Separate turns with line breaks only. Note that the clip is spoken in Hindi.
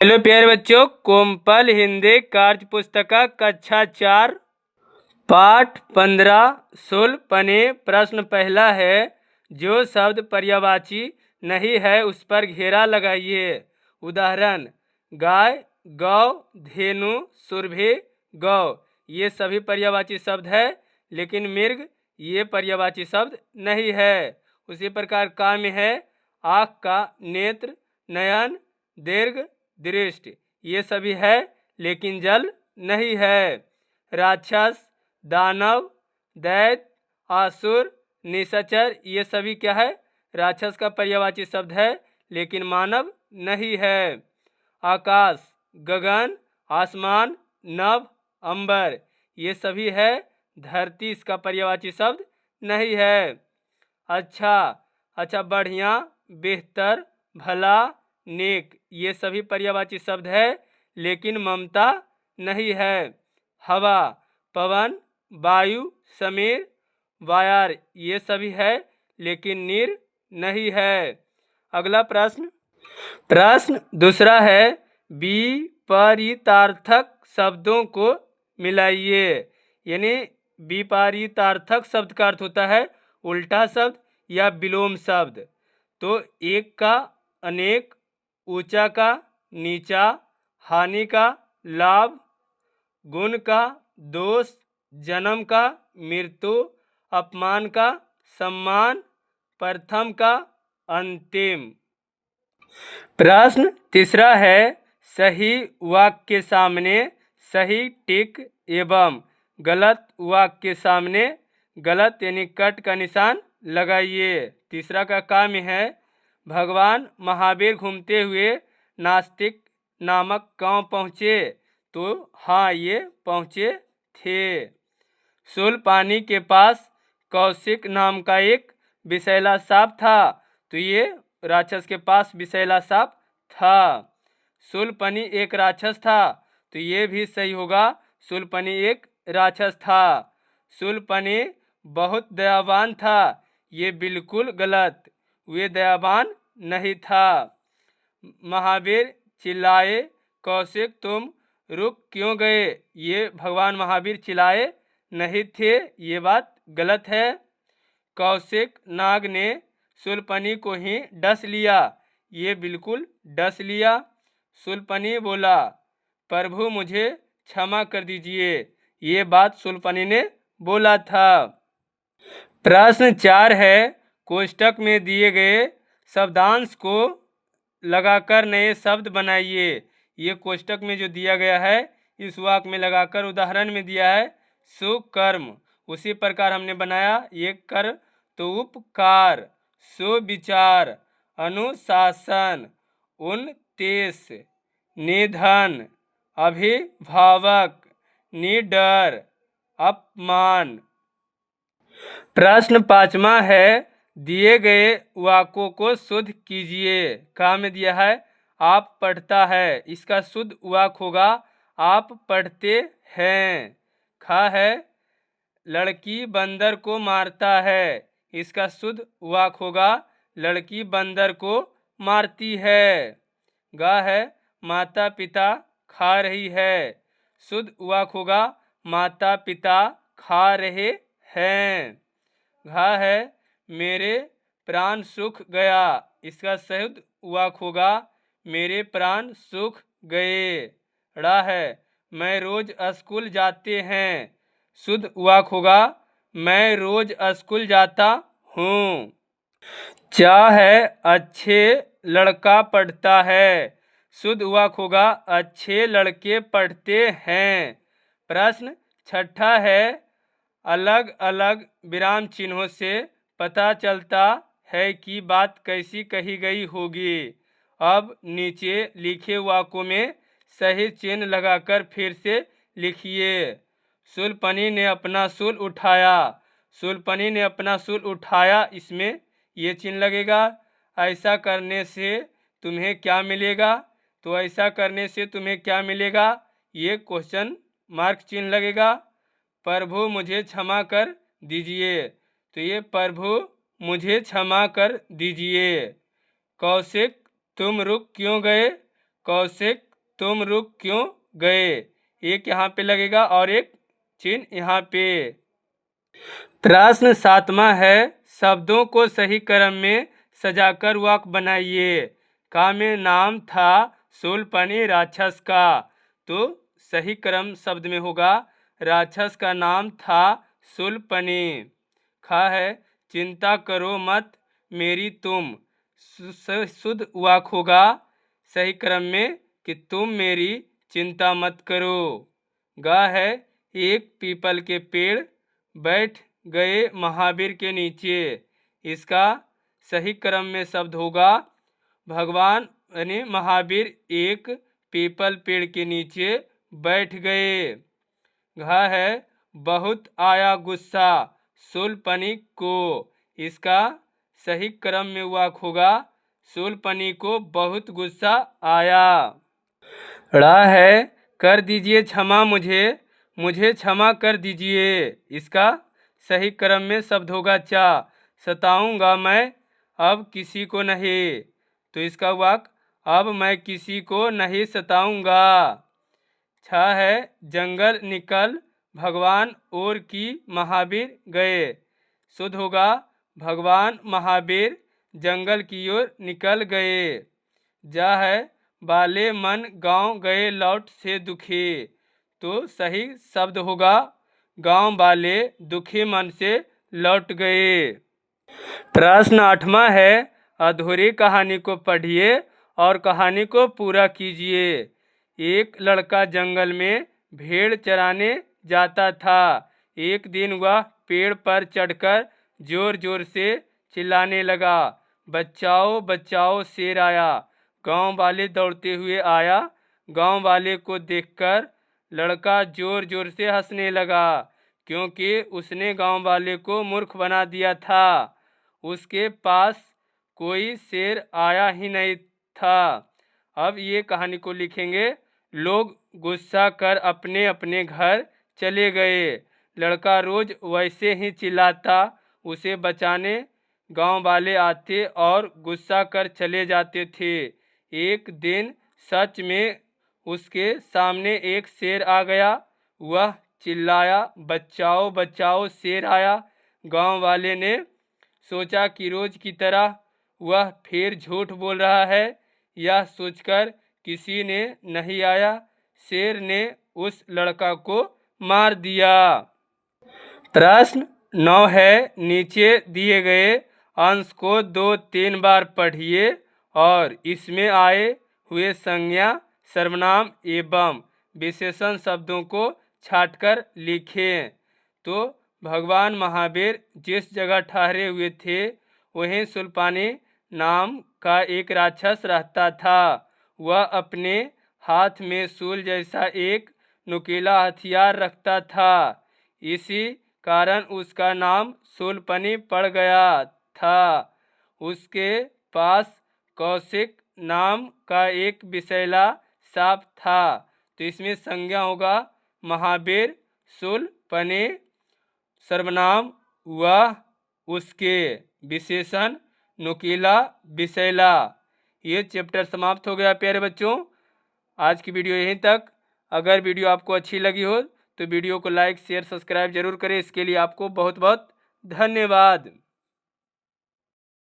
हेलो प्यारे बच्चों, कोमपल हिंदी कार्य पुस्तक कक्षा 4 पाठ 15 सुलपने। प्रश्न पहला है, जो शब्द पर्यायवाची नहीं है उस पर घेरा लगाइए। उदाहरण, गाय, गौ, धेनु, सुरभि, गौ, ये सभी पर्यायवाची शब्द है, लेकिन मृग ये पर्यायवाची शब्द नहीं है। उसी प्रकार काम्य है, आँख का, नेत्र, नयन, दीर्घ, दृष्टि, ये सभी है, लेकिन जल नहीं है। राक्षस, दानव, दैत्य, आसुर, निशाचर, ये सभी क्या है? राक्षस का पर्यायवाची शब्द है, लेकिन मानव नहीं है। आकाश, गगन, आसमान, नभ, अंबर, ये सभी है, धरती इसका पर्यायवाची शब्द नहीं है। अच्छा, अच्छा, बढ़िया, बेहतर, भला, नेक, ये सभी पर्यायवाची शब्द है, लेकिन ममता नहीं है। हवा, पवन, वायु, समीर, वायार, ये सभी है, लेकिन नीर नहीं है। अगला प्रश्न दूसरा है, विपरीतार्थक शब्दों को मिलाइए। यानी विपरीतार्थक शब्द का अर्थ होता है उल्टा शब्द या विलोम शब्द। तो एक का अनेक, ऊंचा का नीचा, हानि का लाभ, गुण का दोष, जन्म का मृत्यु, अपमान का सम्मान, प्रथम का अंतिम। प्रश्न तीसरा है, सही वाक्य के सामने सही टिक एवं गलत वाक्य के सामने गलत यानी कट का निशान लगाइए। तीसरा का काम्य है, भगवान महावीर घूमते हुए नास्तिक नामक गांव पहुँचे। तो हाँ, ये पहुँचे थे। शूलपानी के पास कौशिक नाम का एक विषैला सांप था। तो ये राक्षस के पास विषैला सांप था। शूलपनी एक राक्षस था। तो ये भी सही होगा, शूलपनी एक राक्षस था। शूलपनी बहुत दयावान था। ये बिल्कुल गलत, वे दयावान नहीं था। महावीर चिल्लाए, कौशिक तुम रुक क्यों गए? ये भगवान महावीर चिल्लाए नहीं थे, ये बात गलत है। कौशिक नाग ने शूलपनी को ही डस लिया, ये बिल्कुल डस लिया। शूलपनी बोला, प्रभु मुझे क्षमा कर दीजिए, ये बात शूलपनी ने बोला था। प्रश्न 4 है, कोष्टक में दिए गए शब्दांश को लगाकर नए शब्द बनाइए। ये कोष्टक में जो दिया गया है इस वाक्य में लगाकर, उदाहरण में दिया है सुकर्म, उसी प्रकार हमने बनाया। ये कर तो उपकार, सुविचार, अनुशासन, उन्तेष, निधन, अभिभावक, निडर, अपमान। प्रश्न 5वां है, दिए गए वाक्यों को शुद्ध कीजिए। का में दिया है आप पढ़ता है, इसका शुद्ध वाक्य होगा आप पढ़ते हैं। खा है, लड़की बंदर को मारता है, इसका शुद्ध वाक्य होगा लड़की बंदर को मारती है। गा है, माता पिता खा रही है, शुद्ध वाक्य होगा माता पिता खा रहे हैं। घा है, मेरे प्राण सूख गया, इसका शुद्ध वाक्य होगा मेरे प्राण सूख गए। ड़ा है, मैं रोज स्कूल जाते हैं, शुद्ध वाक्य होगा मैं रोज स्कूल जाता हूँ। चा है, अच्छे लड़का पढ़ता है, शुद्ध वाक्य होगा अच्छे लड़के पढ़ते हैं। प्रश्न 6 है, अलग अलग विराम चिन्हों से पता चलता है कि बात कैसी कही गई होगी। अब नीचे लिखे वाक्यों में सही चिन्ह लगाकर फिर से लिखिए। शूलपनी ने अपना शूल उठाया, शूलपनी ने अपना शूल उठाया, इसमें ये चिन्ह लगेगा। ऐसा करने से तुम्हें क्या मिलेगा? तो ऐसा करने से तुम्हें क्या मिलेगा, ये क्वेश्चन मार्क चिन्ह लगेगा। प्रभु मुझे क्षमा कर दीजिए, तो ये प्रभु मुझे क्षमा कर दीजिए। कौशिक तुम रुक क्यों गए? कौशिक तुम रुक क्यों गए। एक यहाँ पे लगेगा और एक चिन्ह यहाँ पे। प्रश्न 7वां है, शब्दों को सही क्रम में सजाकर वाक्य बनाइए। का में नाम था शूलपणि राक्षस का, तो सही क्रम शब्द में होगा राक्षस का नाम था शूलपणि। खा है, चिंता करो मत मेरी तुम, शुद्ध वाक्य होगा सही क्रम में कि तुम मेरी चिंता मत करो। गा है, एक पीपल के पेड़ बैठ गए महावीर के नीचे। इसका सही क्रम में शब्द होगा भगवान यानी महावीर एक पीपल पेड़ के नीचे बैठ गए। घा है, बहुत आया गुस्सा शूलपणि को। इसका सही क्रम में वाक्य होगा शूलपणि को बहुत गुस्सा आया। ड़ा है, कर दीजिए क्षमा मुझे क्षमा कर दीजिए। इसका सही क्रम में शब्द होगा चा, सताऊंगा मैं अब किसी को नहीं। तो इसका वाक्य अब मैं किसी को नहीं सताऊंगा। छा है, जंगल निकल भगवान और की महावीर गए। शुद्ध होगा भगवान महावीर जंगल की ओर निकल गए। जा है, बाले मन गांव गए लौट से दुखी। तो सही शब्द होगा गांव वाले दुखी मन से लौट गए। प्रश्न 8वां है, अधूरी कहानी को पढ़िए और कहानी को पूरा कीजिए। एक लड़का जंगल में भेड़ चराने जाता था। एक दिन वह पेड़ पर चढ़कर जोर जोर से चिल्लाने लगा, बचाओ बचाओ शेर आया। गांव वाले दौड़ते हुए आया। गांव वाले को देखकर लड़का जोर जोर से हंसने लगा, क्योंकि उसने गांव वाले को मूर्ख बना दिया था। उसके पास कोई शेर आया ही नहीं था। अब ये कहानी को लिखेंगे। लोग गुस्सा कर अपने अपने घर चले गए। लड़का रोज वैसे ही चिल्लाता। उसे बचाने गांव वाले आते और गुस्सा कर चले जाते थे। एक दिन सच में उसके सामने एक शेर आ गया। वह चिल्लाया, बचाओ बचाओ शेर आया। गांव वाले ने सोचा कि रोज की तरह वह फिर झूठ बोल रहा है। यह सोचकर किसी ने नहीं आया। शेर ने उस लड़का को मार दिया। प्रश्न 9 है, नीचे दिए गए अंश को 2-3 बार पढ़िए और इसमें आए हुए संज्ञा, सर्वनाम एवं विशेषण शब्दों को छांटकर लिखें। तो भगवान महावीर जिस जगह ठहरे हुए थे वहीं शूलपणि नाम का एक राक्षस रहता था। वह अपने हाथ में शूल जैसा एक नुकीला हथियार रखता था। इसी कारण उसका नाम शूलपणि पड़ गया था। उसके पास कौशिक नाम का एक विषैला सांप था। तो इसमें संज्ञा होगा महावीर, शूलपणि, सर्वनाम वह उसके, विशेषण नुकीला विषैला। ये चैप्टर समाप्त हो गया प्यारे बच्चों। आज की वीडियो यहीं तक। अगर वीडियो आपको अच्छी लगी हो तो वीडियो को लाइक शेयर सब्सक्राइब जरूर करें। इसके लिए आपको बहुत बहुत धन्यवाद।